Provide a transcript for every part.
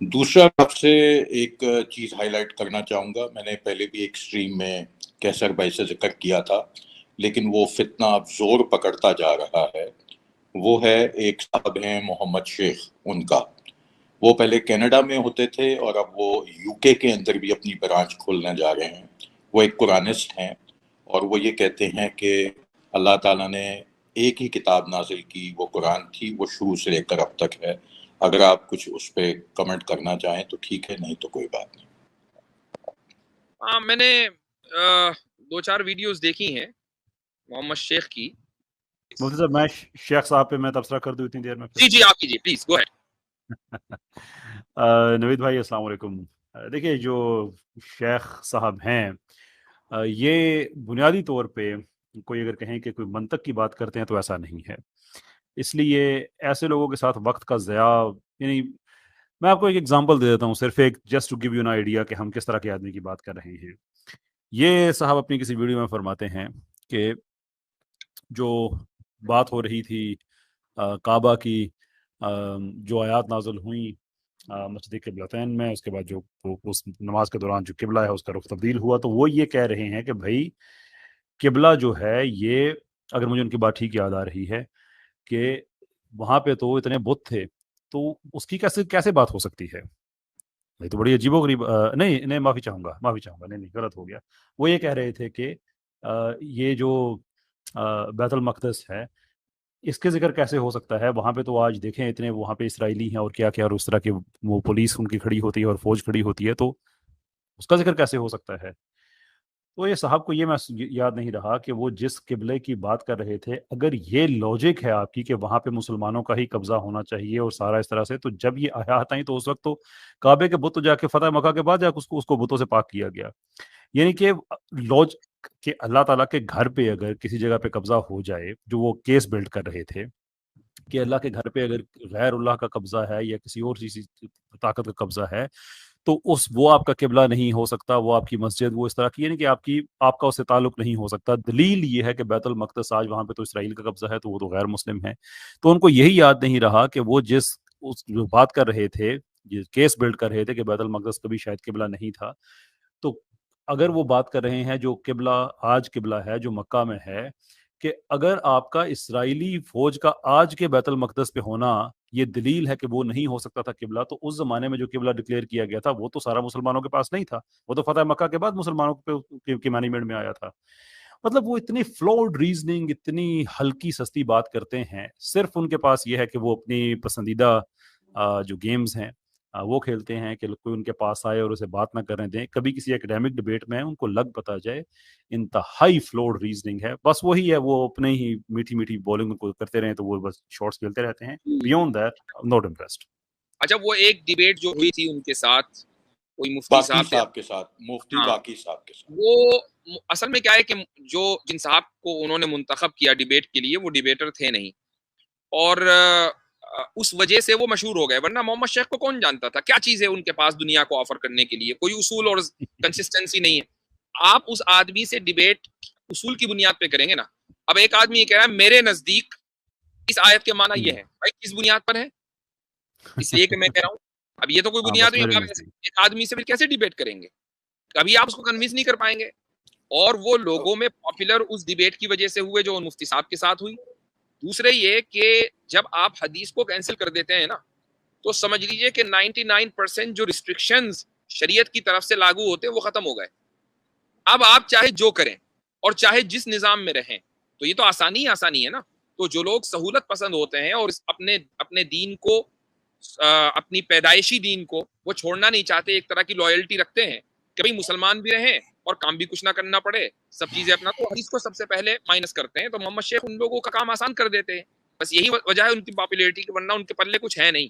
دوسرا آپ سے ایک چیز ہائی لائٹ کرنا چاہوں گا. میں نے پہلے بھی ایک اسٹریم میں کیسر بھائی سے ذکر کیا تھا، لیکن وہ فتنہ اب زور پکڑتا جا رہا ہے. وہ ہے ایک صاحب ہیں محمد شیخ، ان کا. وہ پہلے کینیڈا میں ہوتے تھے اور اب وہ یو کے اندر بھی اپنی برانچ کھولنے جا رہے ہیں. وہ ایک قرآنسٹ ہیں اور وہ یہ کہتے ہیں کہ اللہ تعالیٰ نے ایک ہی کتاب نازل کی، وہ قرآن تھی، وہ شروع سے لے کر اب تک ہے. اگر آپ کچھ اس پہ کمنٹ کرنا چاہیں تو ٹھیک ہے، نہیں تو کوئی بات نہیں. ہاں، میں نے 2-4 ویڈیوز دیکھی ہیں محمد شیخ کی. مفتی صاحب میں شیخ صاحب پہ میں تبصرہ کر دوں اتنی دیر میں؟ جی آپ کیجیے پلیز، گو ہیڈ. نوید بھائی السلام علیکم. دیکھیے جو شیخ صاحب ہیں یہ بنیادی طور پہ کوئی اگر کہیں کہ کوئی منطق کی بات کرتے ہیں تو ایسا نہیں ہے. اس لیے ایسے لوگوں کے ساتھ وقت کا ضیاع، یعنی میں آپ کو ایک ایگزامپل دے دیتا ہوں، صرف ایک just to give you an idea کہ ہم کس طرح کے آدمی کی بات کر رہے ہیں. یہ صاحب اپنی کسی ویڈیو میں فرماتے ہیں کہ جو بات ہو رہی تھی کعبہ کی، جو آیات نازل ہوئیں مسجد قبلتین میں، اس کے بعد جو اس نماز کے دوران جو قبلہ ہے اس کا رخ تبدیل ہوا، تو وہ یہ کہہ رہے ہیں کہ بھائی قبلہ جو ہے یہ، اگر مجھے ان کی بات ٹھیک یاد آ رہی ہے، کہ وہاں پہ تو اتنے بت تھے تو اس کی کیسے بات ہو سکتی ہے؟ یہ تو بڑی عجیب و غریب. نہیں معافی چاہوں گا، نہیں غلط ہو گیا. وہ یہ کہہ رہے تھے کہ یہ جو بیت المقدس ہے اس کے ذکر کیسے ہو سکتا ہے؟ وہاں پہ تو آج دیکھیں اتنے وہاں پہ اسرائیلی ہیں اور کیا اور اس طرح کی وہ پولیس ان کی کھڑی ہوتی ہے اور فوج کھڑی ہوتی ہے، تو اس کا ذکر کیسے ہو سکتا ہے؟ تو یہ صاحب کو یہ میں یاد نہیں رہا کہ وہ جس قبلے کی بات کر رہے تھے، اگر یہ لاجک ہے آپ کی کہ وہاں پہ مسلمانوں کا ہی قبضہ ہونا چاہیے اور سارا اس طرح سے، تو جب یہ آیات آئیں تو اس وقت تو کعبے کے بت جا کے فتح مکہ کے بعد جا کے اس کو بتوں سے پاک کیا گیا. یعنی کہ کہ اللہ تعالیٰ کے گھر پہ اگر کسی جگہ پہ قبضہ ہو جائے، جو وہ کیس بلڈ کر رہے تھے کہ اللہ کے گھر پہ اگر غیر اللہ کا قبضہ ہے یا کسی اور چیز طاقت کا قبضہ ہے تو وہ آپ کا قبلہ نہیں ہو سکتا، وہ آپ کی مسجد، وہ اس طرح کی، یعنی کہ آپ کا اس سے تعلق نہیں ہو سکتا. دلیل یہ ہے کہ بیت المقدس آج وہاں پہ تو اسرائیل کا قبضہ ہے، تو وہ تو غیر مسلم ہے. تو ان کو یہی یاد نہیں رہا کہ وہ جو بات کر رہے تھے، کیس بلڈ کر رہے تھے کہ بیت المقدس کبھی شاید قبلہ نہیں تھا، تو اگر وہ بات کر رہے ہیں جو قبلہ آج قبلہ ہے جو مکہ میں ہے، کہ اگر آپ کا اسرائیلی فوج کا آج کے بیت المقدس پہ ہونا یہ دلیل ہے کہ وہ نہیں ہو سکتا تھا قبلہ، تو اس زمانے میں جو قبلہ ڈکلیئر کیا گیا تھا وہ تو سارا مسلمانوں کے پاس نہیں تھا، وہ تو فتح مکہ کے بعد مسلمانوں کے مینجمنٹ میں آیا تھا. مطلب وہ اتنی فلوڈ ریزننگ، اتنی ہلکی سستی بات کرتے ہیں. صرف ان کے پاس یہ ہے کہ وہ اپنی پسندیدہ جو گیمز ہیں وہ کھیلتے ہیں کہ کوئی ان کے پاس آئے اور اسے بات نہ کرنے دیں. کبھی کسی ایکڈیمک ڈبیٹ میں ان کو لگ پتا جائے، انتہائی فلوڈ ریزننگ ہے. بس وہی ہے، وہ اپنے ہی میٹھی بولنگ کو کرتے رہے تو وہ بس شارٹس کھیلتے رہتے ہیں. Beyond that not impressed. اچھا، وہ ایک ڈیبیٹ جو ہوئی تھی ان کے ساتھ، کوئی مفتی باقی صاحب صاحب کے ساتھ، مفتی باقی صاحب کے ساتھ، وہ اصل میں کیا ہے کہ جن صاحب کو انہوں نے منتخب کیا ڈیبیٹ کے لیے وہ ڈیبیٹر تھے نہیں، اور اس وجہ سے وہ مشہور ہو گئے. ورنہ محمد شیخ کو کون جانتا تھا؟ کیا چیز ہے ان کے پاس دنیا کو آفر کرنے کے لیے؟ کوئی اصول اور کنسسٹنسی نہیں ہے. آپ اس آدمی سے ڈیبیٹ اصول کی بنیاد پہ کریں گے نا. اب ایک آدمی یہ کہہ رہا ہے میرے نزدیک اس آیت کے معنی یہ ہے، بھائی کس بنیاد پر ہے؟ اس لیے کہ میں کہہ رہا ہوں اب یہ تو کوئی بنیاد نہیں ہے. ایک آدمی سے پھر کیسے ڈیبیٹ کریں گے؟ کبھی آپ اس کو کنوینس نہیں کر پائیں گے. اور وہ لوگوں میں پاپولر اس ڈیبیٹ کی وجہ سے ہوئے جو مفتی صاحب کے ساتھ ہوئی. دوسرے یہ کہ جب آپ حدیث کو کینسل کر دیتے ہیں نا تو سمجھ لیجئے کہ 99% جو ریسٹرکشنز شریعت کی طرف سے لاگو ہوتے ہیں وہ ختم ہو گئے. اب آپ چاہے جو کریں اور چاہے جس نظام میں رہیں، تو یہ تو آسانی ہے نا. تو جو لوگ سہولت پسند ہوتے ہیں اور اپنے دین کو، اپنی پیدائشی دین کو وہ چھوڑنا نہیں چاہتے، ایک طرح کی لائلٹی رکھتے ہیں، کبھی مسلمان بھی رہیں اور کام بھی کچھ نہ کرنا پڑے، سب چیزیں اپنا، تو حدیث کو سب سے پہلے مائنس کرتے ہیں. تو محمد شیخ ان لوگوں کا کام آسان کر دیتے ہیں. بس یہی وجہ ہے ان کی پاپولیرٹی کی، ورنہ ان کے پلے کچھ ہے نہیں.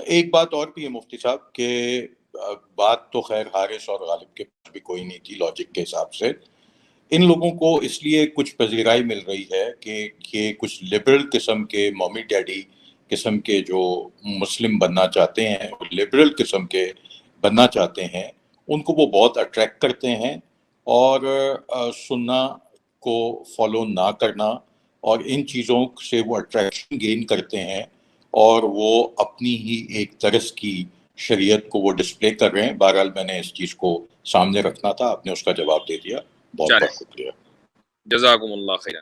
ایک بات اور بھی ہے مفتی صاحب کہ بات تو خیر حارث اور غالب کے پاس بھی کوئی نہیں تھی لاجک کے حساب سے. ان لوگوں کو اس لیے کچھ پذیرائی مل رہی ہے کہ کچھ لبرل قسم کے مومی ڈیڈی قسم کے جو مسلم بننا چاہتے ہیں، لبرل قسم کے بننا چاہتے ہیں، ان کو وہ بہت اٹریکٹ کرتے ہیں. اور سننا کو فالو نہ کرنا اور ان چیزوں سے وہ اٹریکشن گین کرتے ہیں اور وہ اپنی ہی ایک طرز کی شریعت کو وہ ڈسپلے کر رہے ہیں. بہرحال میں نے اس چیز کو سامنے رکھنا تھا, آپ نے اس کا جواب دے دیا, بہت بہت شکریہ. جزاکم اللہ خیرا.